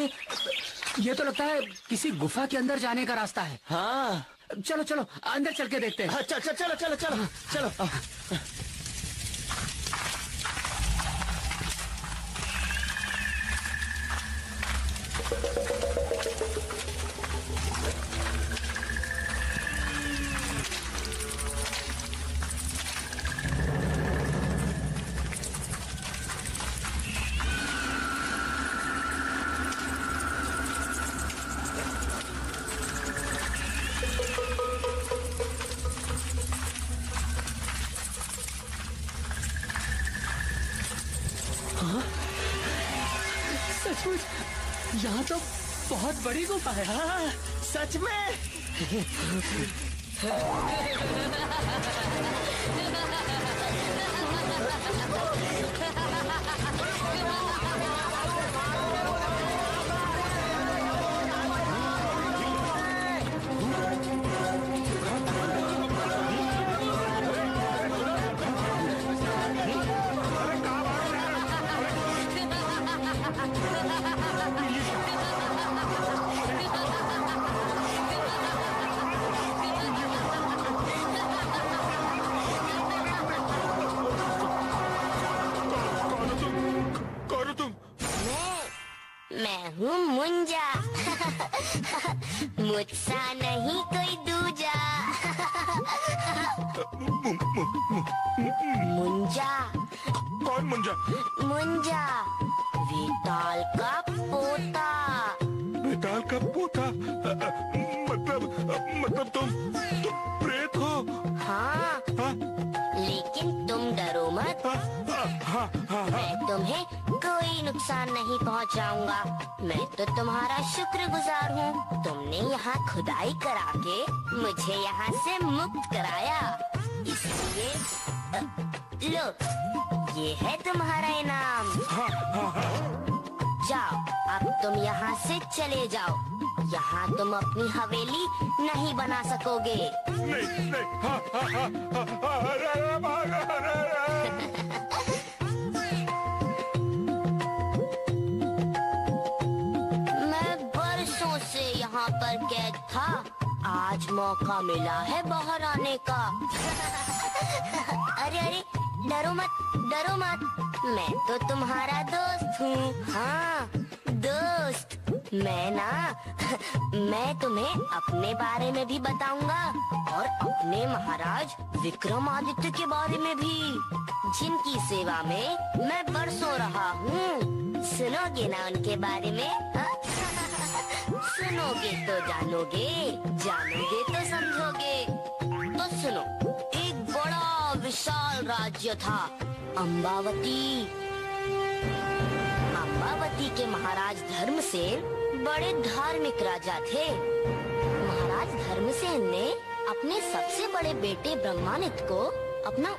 अरे ये तो लगता है किसी गुफा के अंदर जाने का रास्ता है। हाँ चलो चलो अंदर चल के देखते हैं। चलो चलो चलो चलो चलो। सचमुच यहाँ तो बहुत बड़ी गुफा है। हाँ सच में। मैं हूँ मुंजा। मुझसा नहीं कोई दूजा। मुंजा। कौन मुंजा? मुंजा वेताल का पोता। बेताल का पोता? मतलब तुम प्रेत हो? हाँ, हाँ? लेकिन तुम डरो मत। मैं तुम्हें कोई नुकसान नहीं पहुंचाऊंगा। मैं तो तुम्हारा शुक्रगुजार हूँ। तुमने यहाँ खुदाई करा के मुझे यहाँ से मुक्त कराया, इसलिए लो, ये है तुम्हारा इनाम। जाओ, अब तुम यहाँ से चले जाओ। यहाँ तुम अपनी हवेली नहीं बना सकोगे। नहीं, मैं बरसों से यहाँ पर कैद था। आज मौका मिला है बाहर आने का। अरे अरे, डरो मत, डरो मत। मैं तो तुम्हारा दोस्त हूँ। हाँ, दोस्त। मैं तुम्हें अपने बारे में भी बताऊंगा और अपने महाराज विक्रमादित्य के बारे में भी, जिनकी सेवा में मैं बरसों रहा हूँ। सुनोगे ना उनके बारे में? सुनोगे तो जानोगे, जानोगे तो समझोगे। तो सुनो, एक बड़ा विशाल राज्य था, अम्बावती। अम्बावती के महाराज धर्मसेन बड़े धार्मिक राजा थे। महाराज धर्मसेन ने अपने सबसे बड़े बेटे ब्रह्मानित को अपना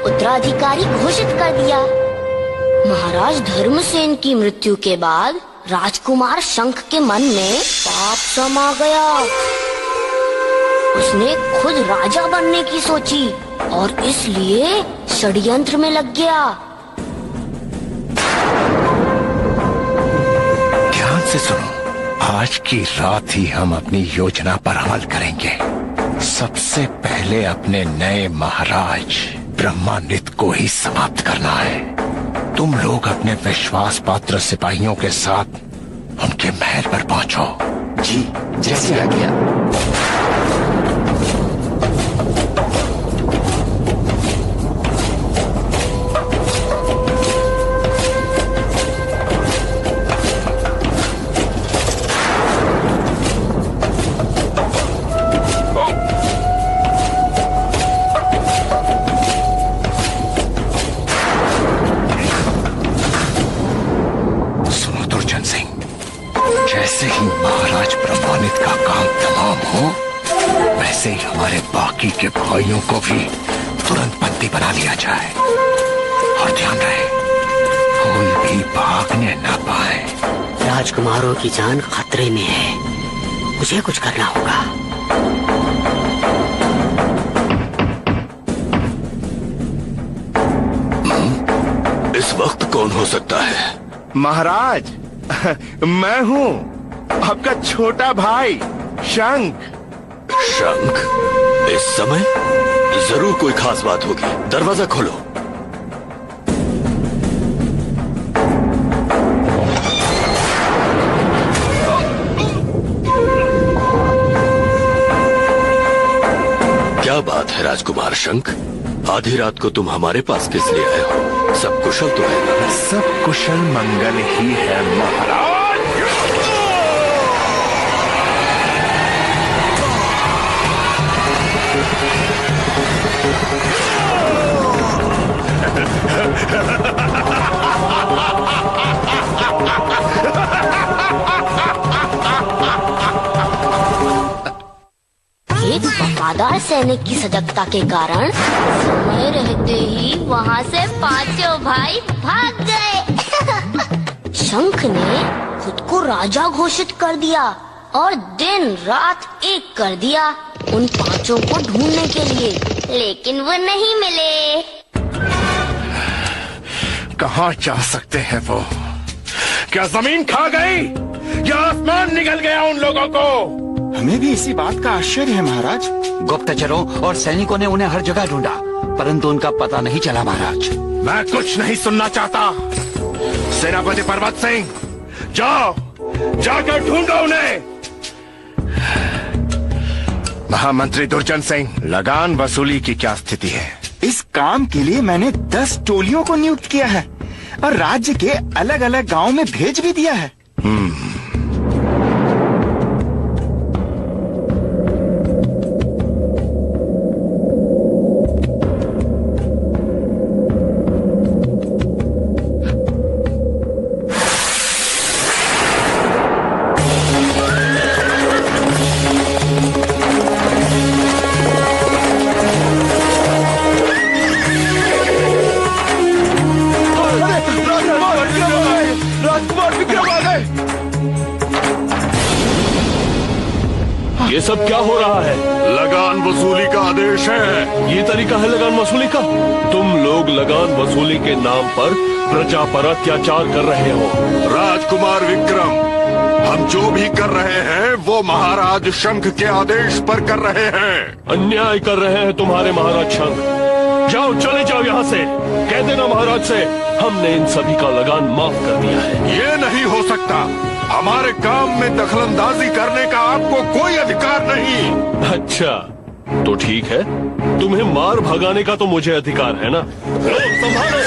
उत्तराधिकारी घोषित कर दिया। महाराज धर्मसेन की मृत्यु के बाद राजकुमार शंख के मन में पाप समा गया। उसने खुद राजा बनने की सोची और इसलिए षड्यंत्र में लग गया। ध्यान से सुनो, आज की रात ही हम अपनी योजना पर अमल करेंगे। सबसे पहले अपने नए महाराज ब्रह्मानित को ही समाप्त करना है। तुम लोग अपने विश्वास पात्र सिपाहियों के साथ उनके महल पर पहुंचो। जी, जैसे आ गया। जैसे ही महाराज ब्रह्मानित का काम तमाम हो, वैसे ही हमारे बाकी के भाइयों को भी तुरंत बंदी बना लिया जाए। और ध्यान रहे, कोई भी भागने न पाए। राजकुमारों की जान खतरे में है, मुझे कुछ करना होगा। इस वक्त कौन हो सकता है? महाराज, मैं हूँ आपका छोटा भाई शंख। शंख? इस समय जरूर कोई खास बात होगी। दरवाजा खोलो। क्या बात है राजकुमार शंख? आधी रात को तुम हमारे पास किस लिए आए हो? सब कुशल तो है ना? सब कुशल मंगल ही है महाराज। एक वफादार सैनिक की सजगता के कारण समय रहते ही वहाँ से पांचों भाई भाग गए। शंख ने खुद को राजा घोषित कर दिया और दिन रात एक कर दिया उन पांचों को ढूंढने के लिए, लेकिन वो नहीं मिले। कहाँ जा सकते हैं वो? क्या जमीन खा गई या आसमान निकल गया उन लोगों को? हमें भी इसी बात का आश्चर्य है महाराज। गुप्तचरों और सैनिकों ने उन्हें हर जगह ढूंढा, परंतु उनका पता नहीं चला महाराज। मैं कुछ नहीं सुनना चाहता। सेनापति पर्वत सिंह, जाओ, जाकर ढूंढो उन्हें। महामंत्री दुर्जन सिंह, लगान वसूली की क्या स्थिति है? इस काम के लिए मैंने 10 टोलियों को नियुक्त किया है और राज्य के अलग अलग गांवों में भेज भी दिया है। ये सब क्या हो रहा है? लगान वसूली का आदेश है। ये तरीका है लगान वसूली का? तुम लोग लगान वसूली के नाम पर प्रजा पर अत्याचार कर रहे हो। राजकुमार विक्रम, हम जो भी कर रहे हैं वो महाराज शंख के आदेश पर कर रहे हैं। अन्याय कर रहे हैं तुम्हारे महाराज शंख। जाओ, चले जाओ यहाँ से। कह देना महाराज से हमने इन सभी का लगान माफ कर दिया है। ये नहीं हो सकता। हमारे काम में दखलंदाजी करने का आपको कोई अधिकार नहीं। अच्छा, तो ठीक है। तुम्हें मार भगाने का तो मुझे अधिकार है ना? लोग संभालो।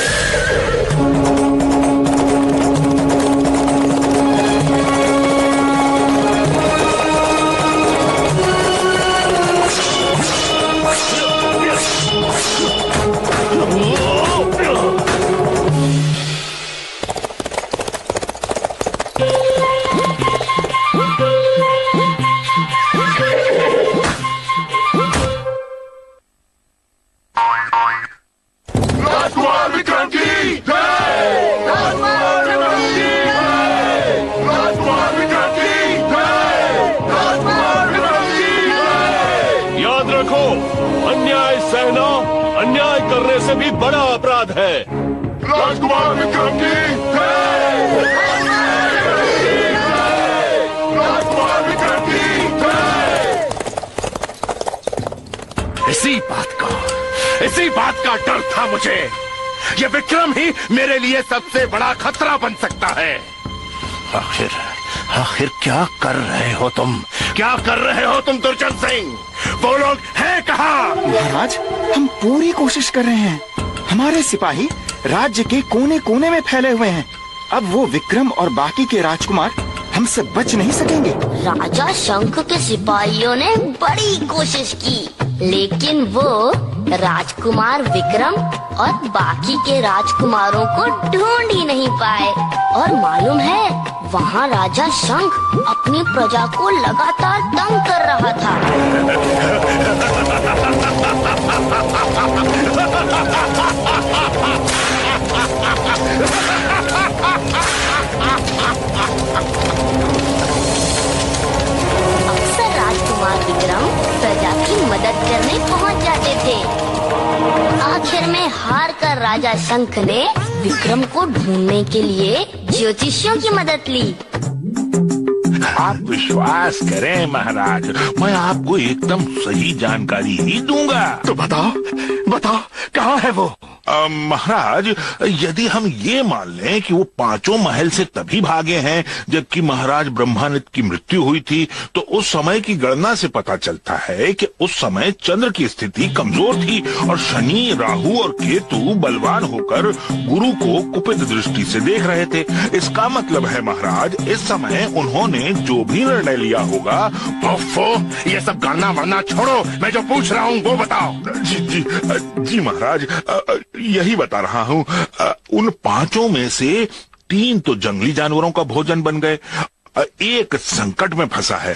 अन्याय करने से भी बड़ा अपराध है। राजकुमार विक्रम की जय! राजकुमार विक्रम की जय! इसी बात का डर था मुझे। ये विक्रम ही मेरे लिए सबसे बड़ा खतरा बन सकता है। आखिर क्या कर रहे हो तुम? क्या कर रहे हो तुम दुर्जन सिंह? वो लोग हैं कहाँ? महाराज, हम पूरी कोशिश कर रहे हैं। हमारे सिपाही राज्य के कोने कोने में फैले हुए हैं। अब वो विक्रम और बाकी के राजकुमार हमसे बच नहीं सकेंगे। राजा शंख के सिपाहियों ने बड़ी कोशिश की, लेकिन वो राजकुमार विक्रम और बाकी के राजकुमारों को ढूंढ ही नहीं पाए। और मालूम है, वहाँ राजा शंख अपनी प्रजा को लगातार तंग कर रहा था। अक्सर राजकुमार विक्रम प्रजा की मदद करने पहुँच जाते थे। आखिर में हार कर राजा शंख ने विक्रम को ढूंढने के लिए ज्योतिषियों की मदद ली। आप विश्वास करें महाराज, मैं आपको एकदम सही जानकारी ही दूंगा। तो बताओ बताओ, कहाँ है वो? महाराज, यदि हम ये मान लें कि वो पांचों महल से तभी भागे हैं जबकि महाराज ब्रह्मानित की मृत्यु हुई थी, तो उस समय की गणना से पता चलता है कि उस समय चंद्र की स्थिति कमजोर थी और शनि, राहु और केतु बलवान होकर गुरु को कुपित दृष्टि से देख रहे थे। इसका मतलब है महाराज, इस समय उन्होंने जो भी निर्णय लिया होगा। ये सब गणना वरना छोड़ो, मैं जो पूछ रहा हूँ वो बताओ। जी महाराज, यही बता रहा हूँ। उन पांचों में से 3 तो जंगली जानवरों का भोजन बन गए, एक संकट में फंसा है।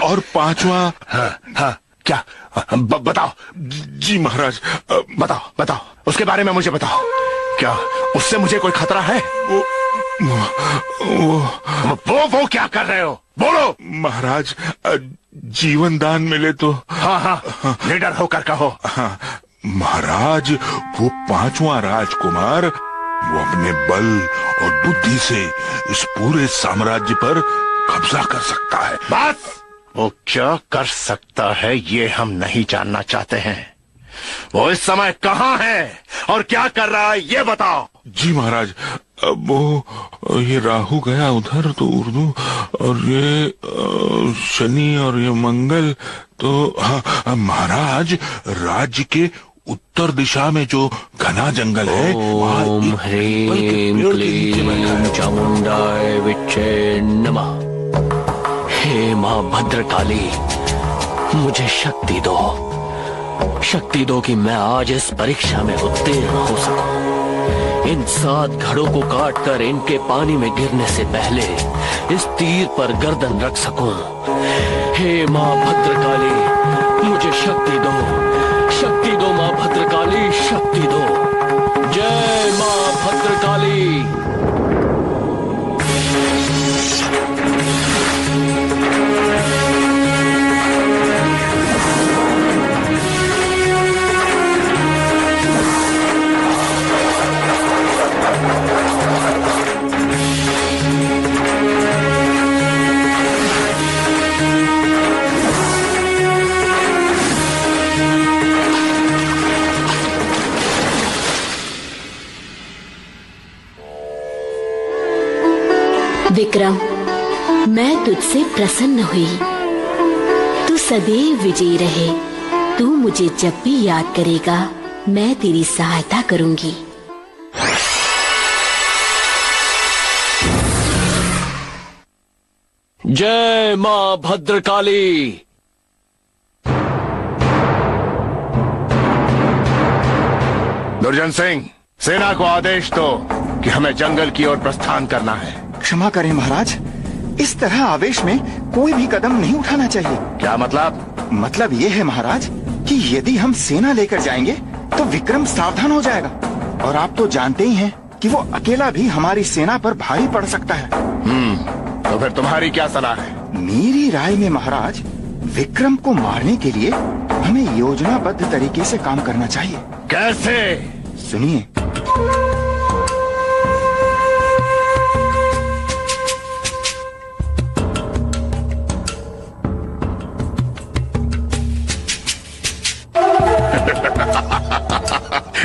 और 5वां। हाँ, क्या? बताओ। जी महाराज, बताओ बताओ, उसके बारे में मुझे बताओ। क्या उससे मुझे कोई खतरा है? वो क्या कर रहे हो? बोलो। महाराज, जीवन दान मिले तो। हाँ, निडर होकर कहो। हाँ महाराज, वो 5वां राजकुमार, वो अपने बल और बुद्धि से इस पूरे साम्राज्य पर कब्जा कर सकता है। बस, वो क्या कर सकता है ये हम नहीं जानना चाहते हैं। वो इस समय कहाँ है और क्या कर रहा है ये बताओ। जी महाराज, वो ये राहु गया उधर तो उर्दू, और ये शनि और ये मंगल तो। हाँ महाराज, राज्य के उत्तर दिशा में जो घना जंगल है, ओम ह्रीं क्लीं चामुंडाय विच्चे नमः। हे मां भद्रकाली, मुझे शक्ति दो, शक्ति दो कि मैं आज इस परीक्षा में उत्तीर्ण हो सकूं। इन 7 घड़ों को काटकर इनके पानी में गिरने से पहले इस तीर पर गर्दन रख सकूं। हे मां भद्रकाली, मुझे शक्ति दो, शक्ति दो मां भद्रकाली, शक्ति दो। जय मां भद्रकाली। विक्रम, मैं तुझसे प्रसन्न हुई। तू सदैव विजयी रहे। तू मुझे जब भी याद करेगा, मैं तेरी सहायता करूंगी। जय मां भद्रकाली। दुर्जन सिंह, सेना को आदेश दो कि हमें जंगल की ओर प्रस्थान करना है। क्षमा करें महाराज, इस तरह आवेश में कोई भी कदम नहीं उठाना चाहिए। क्या मतलब? मतलब ये है महाराज कि यदि हम सेना लेकर जाएंगे तो विक्रम सावधान हो जाएगा, और आप तो जानते ही हैं कि वो अकेला भी हमारी सेना पर भारी पड़ सकता है। तो फिर तुम्हारी क्या सलाह है? मेरी राय में महाराज, विक्रम को मारने के लिए हमें योजनाबद्ध तरीके से काम करना चाहिए। कैसे? सुनिए।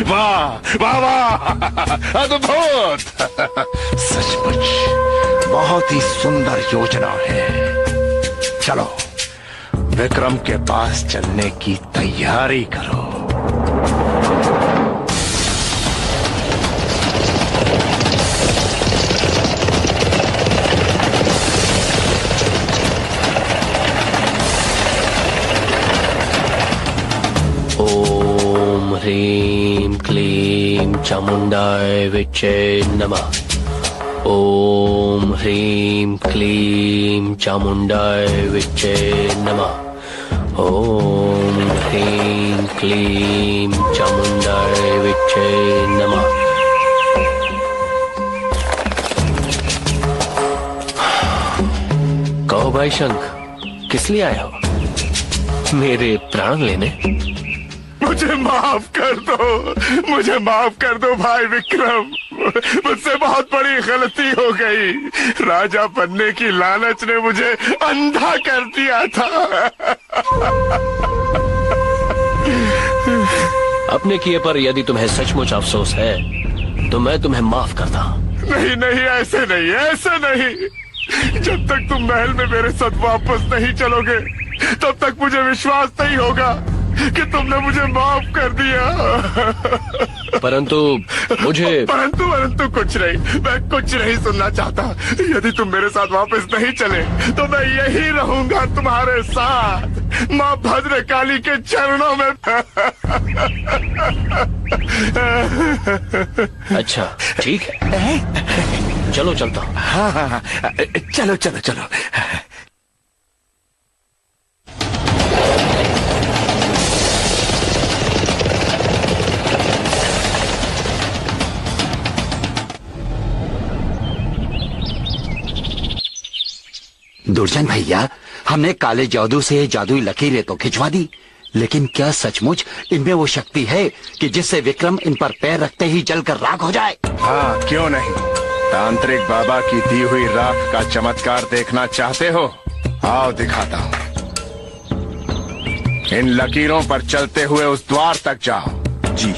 वाह वाह वाह, अद्भुत। सचमुच बहुत ही सुंदर योजना है। चलो विक्रम के पास चलने की तैयारी करो। ओम ह्रीं क्लीं चामुंडाय विच्चे नमः। ओम ह्रीं क्लीं चामुंडाय विच्चे नमः। ओम ह्रीं क्लीं चामुंडाय विच्चे नमः। कहो भाई शंख, किस लिए आए हो? मेरे प्राण लेने? मुझे माफ कर दो भाई विक्रम। मुझसे बहुत बड़ी गलती हो गई। राजा बनने की लालच ने मुझे अंधा कर दिया था। अपने किए पर यदि तुम्हें सचमुच अफसोस है तो मैं तुम्हें माफ करता हूँ। नहीं, ऐसे नहीं। जब तक तुम महल में मेरे साथ वापस नहीं चलोगे तब तक मुझे विश्वास नहीं होगा कि तुमने मुझे माफ कर दिया। परंतु परंतु कुछ नहीं। मैं कुछ नहीं सुनना चाहता। यदि तुम मेरे साथ वापस नहीं चले तो मैं यही रहूंगा तुम्हारे साथ, माँ भद्रकाली के चरणों में। अच्छा ठीक है, चलो चलता हूँ। हाँ, चलो। दुर्जन भैया, हमने काले जादू से जादुई लकीरें तो खिंचवा दी, लेकिन क्या सचमुच इनमें वो शक्ति है कि जिससे विक्रम इन पर पैर रखते ही जलकर राख हो जाए? हाँ, क्यों नहीं। तांत्रिक बाबा की दी हुई राख का चमत्कार देखना चाहते हो? आओ दिखाता हूँ। इन लकीरों पर चलते हुए उस द्वार तक जाओ। जी।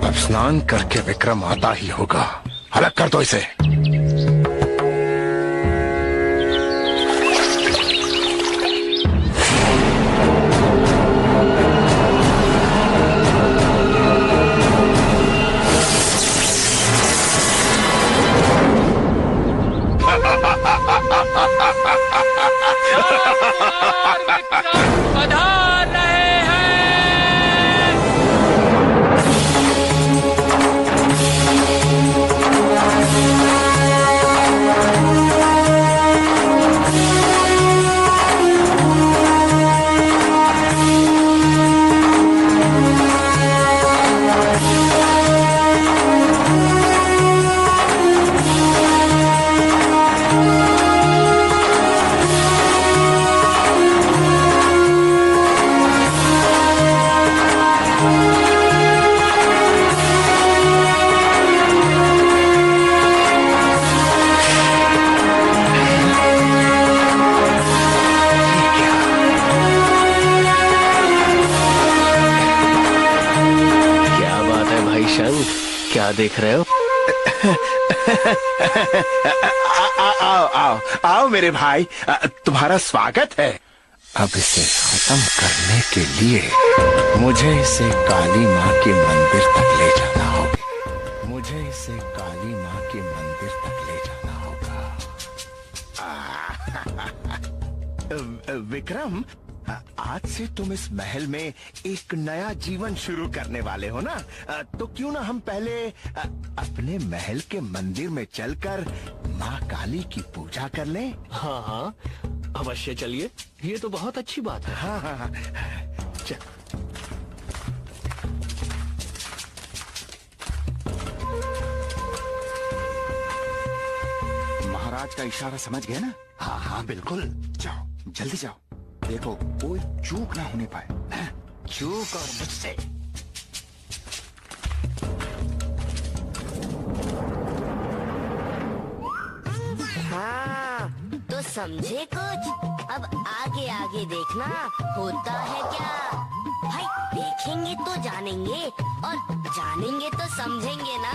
अब स्नान करके विक्रम आता ही होगा। अलग कर दो इसे। पधार रहे हैं। क्या देख रहे हो? आओ मेरे भाई, तुम्हारा स्वागत है। अब इसे खत्म करने के लिए मुझे इसे काली माँ के मंदिर तक ले जाना होगा। विक्रम, आज से तुम इस महल में एक नया जीवन शुरू करने वाले हो ना, तो क्यों ना हम पहले अपने महल के मंदिर में चलकर माँ काली की पूजा कर लें? हाँ, अवश्य चलिए, ये तो बहुत अच्छी बात है। हाँ, चल। महाराज का इशारा समझ गए ना? हाँ, बिल्कुल। जाओ, जल्दी जाओ। देखो कोई चूक ना होने पाए। चूक और मुझसे। हाँ, तो समझे कुछ? अब आगे आगे देखना होता है क्या। भाई देखेंगे तो जानेंगे और जानेंगे तो समझेंगे ना।